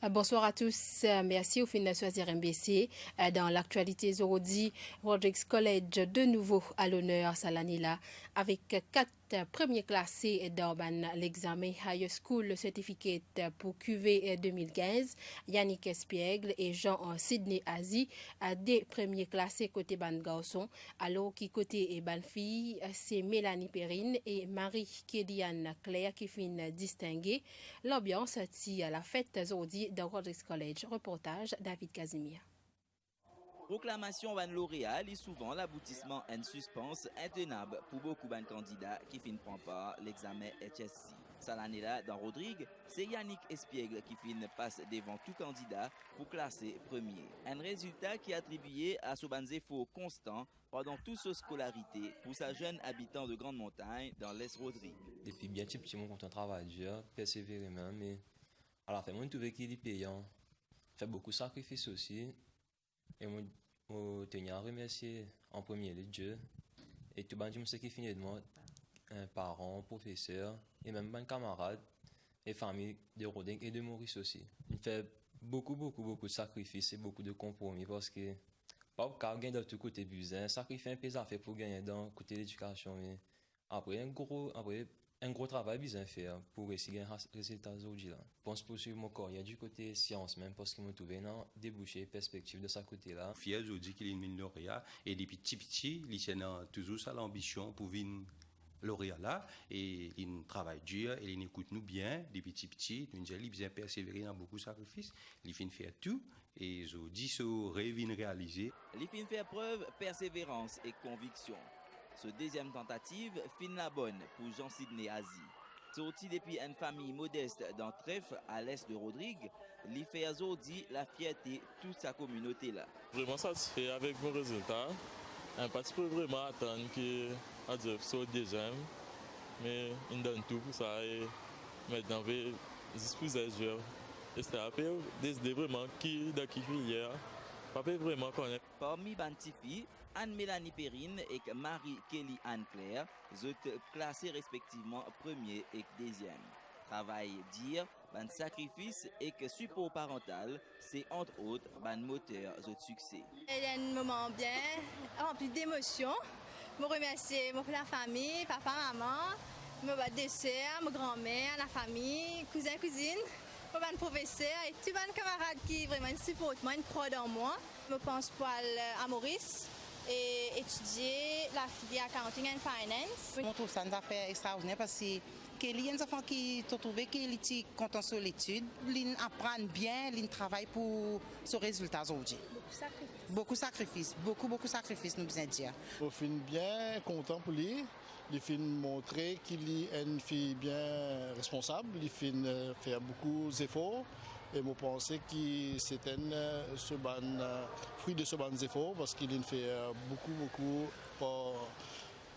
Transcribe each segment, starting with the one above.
Bonsoir à tous. Merci au fin de choisir MBC. Dans l'actualité aujourd'hui, Rodrigues College de nouveau à l'honneur cette année-là avec 4 premiers classés dans l'examen High School Certificate pour QV 2015. Yannick Espiègle et Jean Sydney Azi, des premiers classés côté ban garçon, alors qui côté ban fille, c'est Mélanie Perrine et Marie-Kéliane Claire qui finissent distinguées. L'ambiance tient à la fête aujourd'hui dans Rodrigues College. Reportage David Casimir. Proclamation ban lauréat est souvent l'aboutissement en suspense intenable pour beaucoup de candidats qui finissent prendre part l'examen HSC. Cette année-là, dans Rodrigue, c'est Yannick Espiègle qui finit passe devant tout candidat pour classer premier. Un résultat qui est attribué à ce effort constant pendant toute sa scolarité pour sa jeune habitant de Grande Montagne dans l'Est Rodrigue. Depuis bien petit, mon compte travail dur, persévérer même, mais à la fin, moi, je trouvais qu'il est payant. Fait beaucoup de sacrifices aussi. Et moi, je tenais à remercier en premier lieu Dieu et tout le monde qui finit de moi, parents, professeurs et même mes camarades et familles de Rodin et de Maurice aussi. Il fait beaucoup de sacrifices et beaucoup de compromis parce que pas gagner de tout côté busin, sacrifier un peu d'affaires pour gagner dans côté l'éducation, mais après un gros travail bien fait pour essayer un résultat aujourd'hui là. Je pense poursuivre mon corps, il y a du côté science même parce que je me trouve dans débouché perspective de ce côté là. Fier aujourd'hui qu'il est une lauréat et depuis petit il a toujours ça l'ambition pour venir lauréat là et il travaille dur et il écoute nous bien depuis petit nous il bien persévérer dans beaucoup de sacrifices, il fait faire tout et aujourd'hui ce rêve réalisé. Il fait faire preuve persévérance et conviction. Ce deuxième tentative fin la bonne pour Jean Sydney Azi. Sorti depuis une famille modeste dans Trèfle à l'est de Rodrigue, il fait aujourd'hui la fierté de toute sa communauté là. Vraiment satisfait avec mon résultat. Un parti peut vraiment attendre que Adjef soit deuxième, mais il donne tout pour ça et maintenant je vais disposer de jouer. Et c'est après décider vraiment qui de qui hier. Pas vraiment connaître. Parmi Bantifi, Anne-Mélanie Perrine et Marie-Kéliane Claire, sont classés respectivement premier et deuxième. Travail dire, ban sacrifice et que support parental, c'est entre autres ban moteur de succès. Il y a un moment bien rempli d'émotions. Je remercie la famille, papa, maman, mon dessert, ma grand-mère, la famille, cousins, cousines. Mon professeur et tous mes camarades qui vraiment supportent moi, croient dans moi. Je pense à Maurice et étudier la filière Accounting and Finance. Je trouve ça une affaire extraordinaire parce que les enfants qui ont trouvé qu'ils sont contents sur l'étude, ils apprennent bien, ils travaillent pour ce résultat aujourd'hui. Beaucoup de sacrifices, nous besoin dire. Je suis bien content pour lui. Il fait montrer qu'il est une fille bien responsable, il fait faire beaucoup d'efforts et je pense que c'est un fruit de ce efforts parce qu'il fait beaucoup pour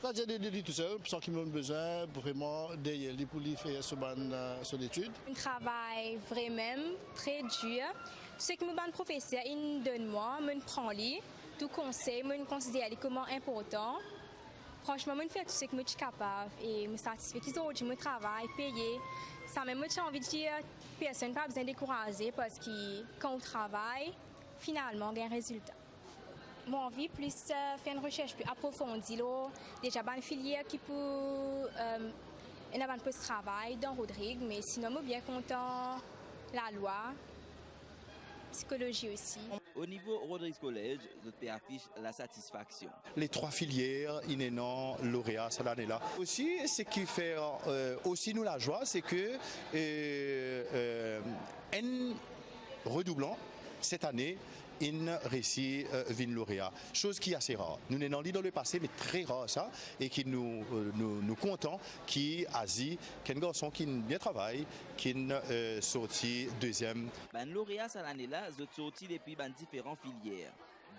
de tout seul, sans qu'il ait besoin vraiment d'aider pour lui faire son étude. Un travail vraiment très dur. Ce que mon professeur donne moi, je prends lui, tout conseil, je considère comme important. Franchement, je fais tout ce que je suis capable et je suis satisfait qu'aujourd'hui, je travaille, payé. Ça même, j'ai envie de dire, personne n'a pas besoin de décourager parce que quand on travaille, finalement, on a un résultat. J'ai envie plus faire une recherche plus approfondie. Déjà, une filière qui peut un poste de travail dans Rodrigue, mais sinon, je suis bien content la loi, psychologie aussi. Au niveau Rodrigues College, je affiche la satisfaction. Les 3 filières, inénant, lauréat, cette année-là. Aussi, ce qui fait aussi nous la joie, c'est que un redoublant cette année, une réussit vin lauréat. Chose qui est assez rare. Nous n'avons pas dans le passé, mais très rare ça, et qui nous comptons qui Asie, qu'un garçon qui bien travaille, qui sorti deuxième. Ben lauréat cette année-là, ils sont sortis depuis différentes filières.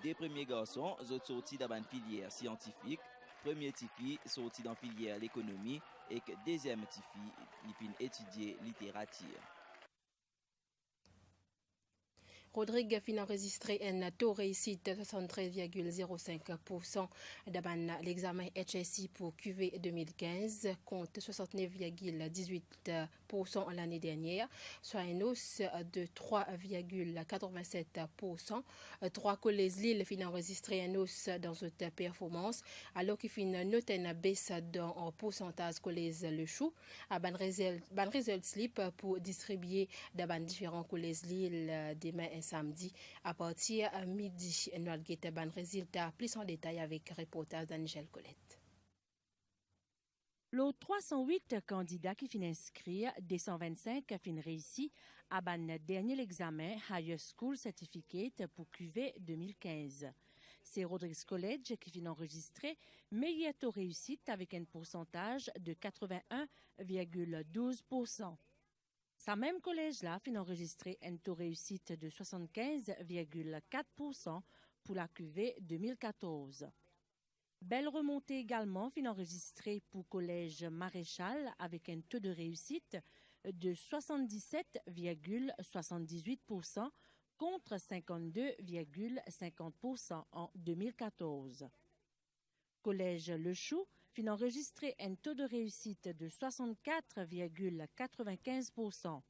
Des premiers garçons, ils sont sortis dans une filière scientifique. Premier tifi sorti dans filière l'économie et que deuxième tifi, il finit étudier littérature. Rodrigue fin enregistré un taux réussite de 73,05% dans l'examen HSI pour QV 2015 contre 69,18% l'année dernière, soit une hausse de 3,87%. Trois collèges Lille fin enregistré une hausse dans cette performance, alors qu'il fin noté une baisse dans le pourcentage collège Le Chou. Ban result slip pour distribuer dans différents collèges Lille demain et samedi à partir de midi. Nous allons ban résultat plus en détail avec reportage d'Angèle Colette. Les 308 candidats qui finissent inscrits, des 125 qui finissent réussi à ban dernier examen Higher School Certificate pour QV 2015. C'est Rodrigues College qui finit enregistré meilleur taux réussite avec un pourcentage de 81,12%. Sa même collège-là finit enregistré un taux réussite de 75,4% pour la QV 2014. Belle remontée également finit enregistrée pour collège Maréchal avec un taux de réussite de 77,78% contre 52,50% en 2014. Collège Le Chou finit enregistrer un taux de réussite de 64,95%.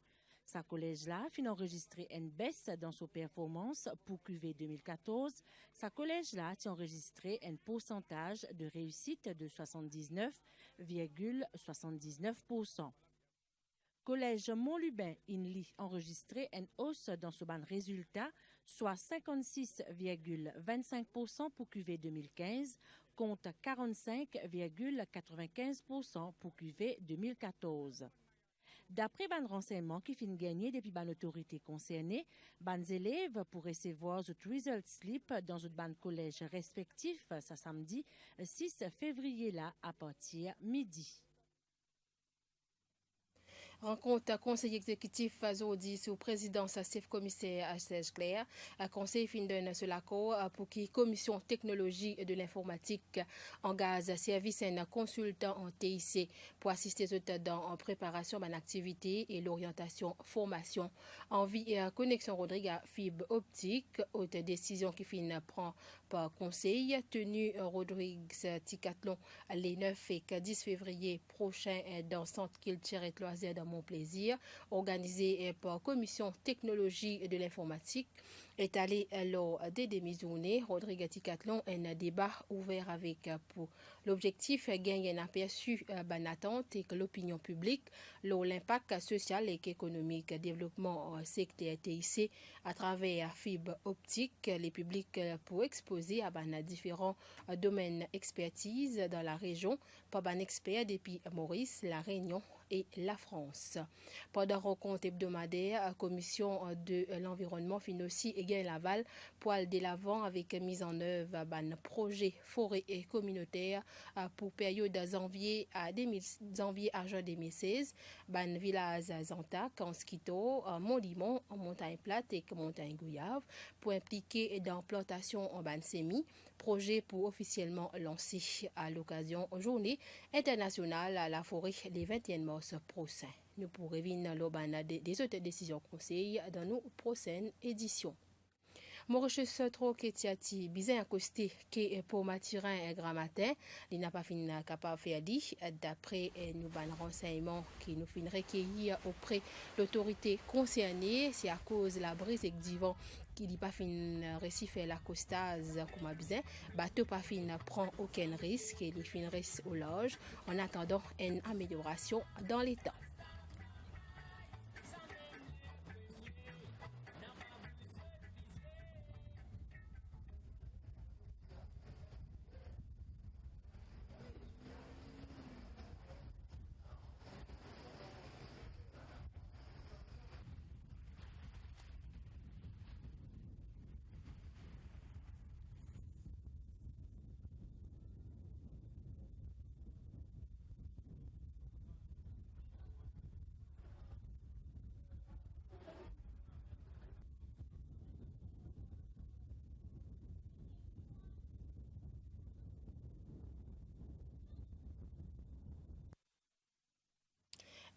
Sa collège-là finit enregistrer une baisse dans sa performance pour QV 2014. Sa collège-là a enregistré un pourcentage de réussite de 79,79%. Collège Montlubin Inly enregistré une hausse dans ce ban résultat, soit 56,25% pour QV 2015 contre 45,95% pour QV 2014. D'après ban renseignements qui finit gagner depuis ban autorité concernée, ban élèves pour recevoir le result slip dans une ban collège respectif ce samedi 6 février là à partir midi. Rencontre conseil exécutif aujourd'hui sous présidence chef commissaire Serge Claire. Conseil fin donne sur l'accord pour que commission technologie de l'informatique engage service un consultant en TIC pour assister dans en préparation de l'activité et l'orientation formation en vie et connexion Rodrigue à fibre optique. Haute décision qui fin prend par conseil tenu Rodrigue Ticathlon les 9 et 10 février prochain dans Centre culturel et loisirs dans Mon Plaisir, organisé par Commission Technologie de l'Informatique, est allé lors des demi-journées. Rodrigue Ticathlon un débat ouvert avec pour l'objectif gagner un aperçu ban attente et que l'opinion publique l'impact social et économique développement secteur TIC à travers fibre optique les publics pour exposer à ban différents domaines expertise dans la région par ban expert depuis Maurice, la Réunion et la France. Pendant rencontre hebdomadaire, la commission de l'environnement financier et gain l'aval pour aller de l'avant avec mise en œuvre d'un projet forêt et communautaire pour période janvier à juin 2016. Ban village Zanta, Kanskito, Montlimont, Montagne Plate et Montagne Gouillave pour impliquer dans l'implantation en ban semi. Projet pour officiellement lancer à l'occasion journée internationale à la forêt les 21 mars prochains. Nous pourrons revenir des autres décisions conseil dans nos prochaines éditions. Mauritius trop Ketiati bizarre accosté que pour Mathurin et Grammatin, il n'a pas fini capable de faire dit d'après nous ban renseignements qui nous fin recueillir auprès de l'autorité concernée, c'est à cause de la brise et divan qui dit pas fin récifé la costase comme a besoin, bateau pas fin prend aucun risque et il fin reste au large en attendant une amélioration dans les temps.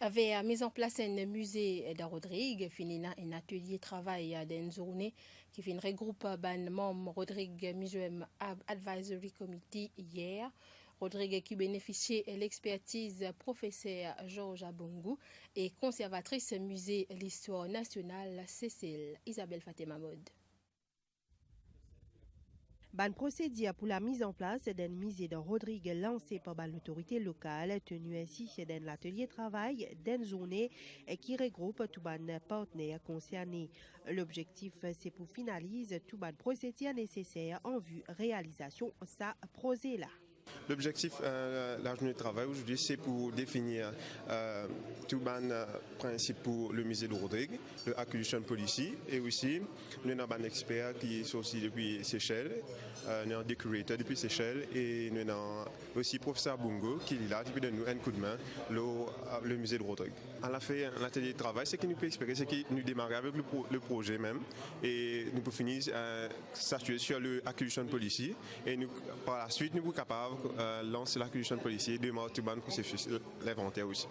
avait mis en place un musée de Rodrigue, fini un atelier travail d'une journée qui fin regroupe ban membre Rodrigue Museum Advisory Committee hier. Rodrigue qui bénéficiait de l'expertise professeur Georges Abongou et conservatrice musée l'histoire nationale Cécile Isabelle Fatima Mode. Ban procédure pour la mise en place d'un musée de Rodrigue lancé par l'autorité locale, tenu ainsi d'un atelier travail d'une journée qui regroupe tous les partenaires concernés. L'objectif, c'est pour finaliser tout les procédures nécessaires en vue de réalisation de ce projet-là. L'objectif de la journée de travail aujourd'hui, c'est pour définir tout le principe pour le musée de Rodrigue, le acquisition policy, et aussi nous avons un expert qui est aussi depuis Seychelles, nous avons des curateurs depuis Seychelles, et nous avons aussi professeur Bungo qui est là, qui peut donner un coup de main le musée de Rodrigue. On a fait un atelier de travail, ce qui nous peut expliquer, c'est que nous démarrons avec le projet même, et nous pouvons finir s'assurer sur le acquisition policy, et nous, par la suite nous sommes capables lancer l'acquisition policier, démarrer tout le processus, l'inventaire aussi.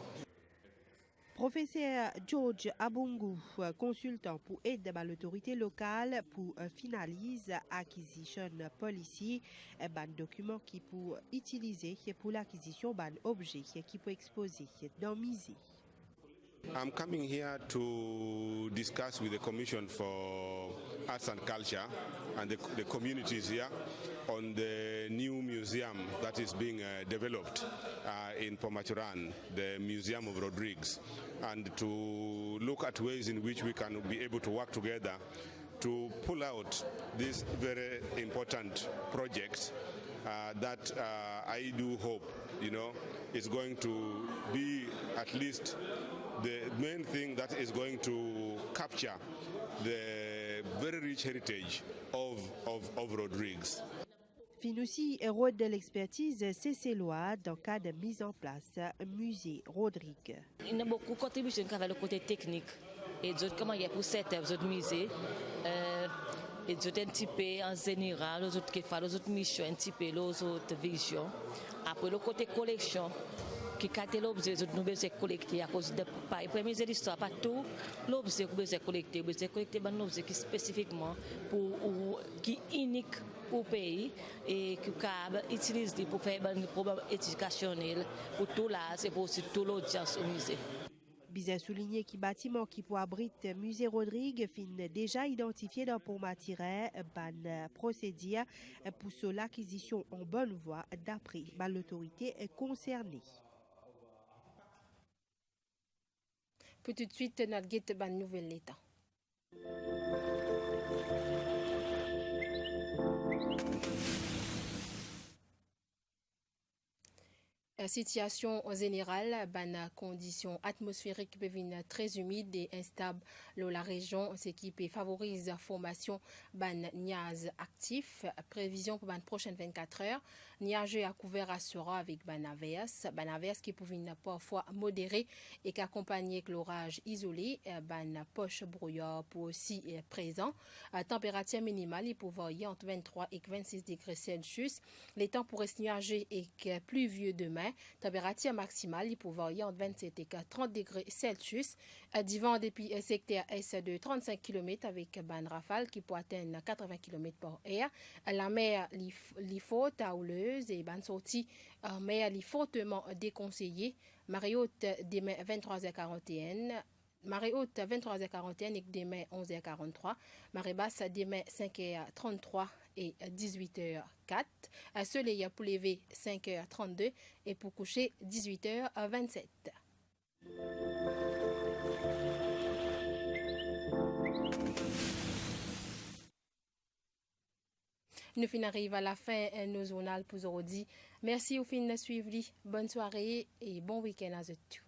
Professeur George Abongou, consultant pour aider l'autorité locale pour finaliser l'acquisition policy, un document qui peut utiliser pour l'acquisition d'un objet qui peut exposer dans le musée. I'm coming here to discuss with the Commission for Arts and Culture and the communities here on the new museum that is being developed in Pomaturan, the Museum of Rodrigues, and to look at ways in which we can be able to work together to pull out this very important project that I do hope, is going to be at least the main thing that is going to capture the very rich heritage of Rodrigues. Fin aussi, rôle de l'expertise cécéloise dans le cadre de mise en place musée Rodrigue. Il y a beaucoup de contributions avec le côté technique et d'autres comment il y a pour certains autres musées et d'autres un petit peu en général, les autres qui font les autres missions, un petit peu les autres visions. Après le côté collection. Qui capte l'objet que nous devons collecter à cause de la première l'histoire, pas tout l'objet que nous devons collecter, nous devons collecter un objet qui spécifiquement qui est unique au pays et qui peut utiliser pour faire un programme éducationnel pour tout là, c'est pour aussi toute l'audience au musée. Bien souligné que le bâtiment qui peut abriter musée Rodrigue fin déjà identifié dans Pomaturan, ban procédure pour l'acquisition en bonne voie d'après l'autorité concernée. Pour tout de suite, notre guide ban nouvelle l'état. Situation générale, ban conditions atmosphériques peuvent très humides et instables dans la région, ce qui peut favoriser la formation ban nuages actifs. Prévision pour les prochaines 24 heures, nuageux à couvert assurant avec ban averse qui peuvent parfois modérés et qui accompagnent l'orage isolé, ban poche brouillard pour aussi présent. Température minimale il peut varier entre 23 et 26 degrés Celsius. Les temps pourraient se nuageux et pluvieux demain. Température maximale, il peut varier entre 27 et 30 degrés Celsius. Du vent depuis secteur est de 35 km avec ban rafale qui peut atteindre 80 km par heure. La mer est forte à houleuse et ban sortie mer est fortement déconseillée. Marée haute demain 23h41. Marée haute 23h41 et demain 11h43. Marée basse demain 5h33 et 18h04. Soleil pour lever 5h32 et pour coucher 18h27. Nous fin arrive à la fin de nos journal pour aujourd'hui. Merci au fin de suivre. Bonne soirée et bon week-end à tous.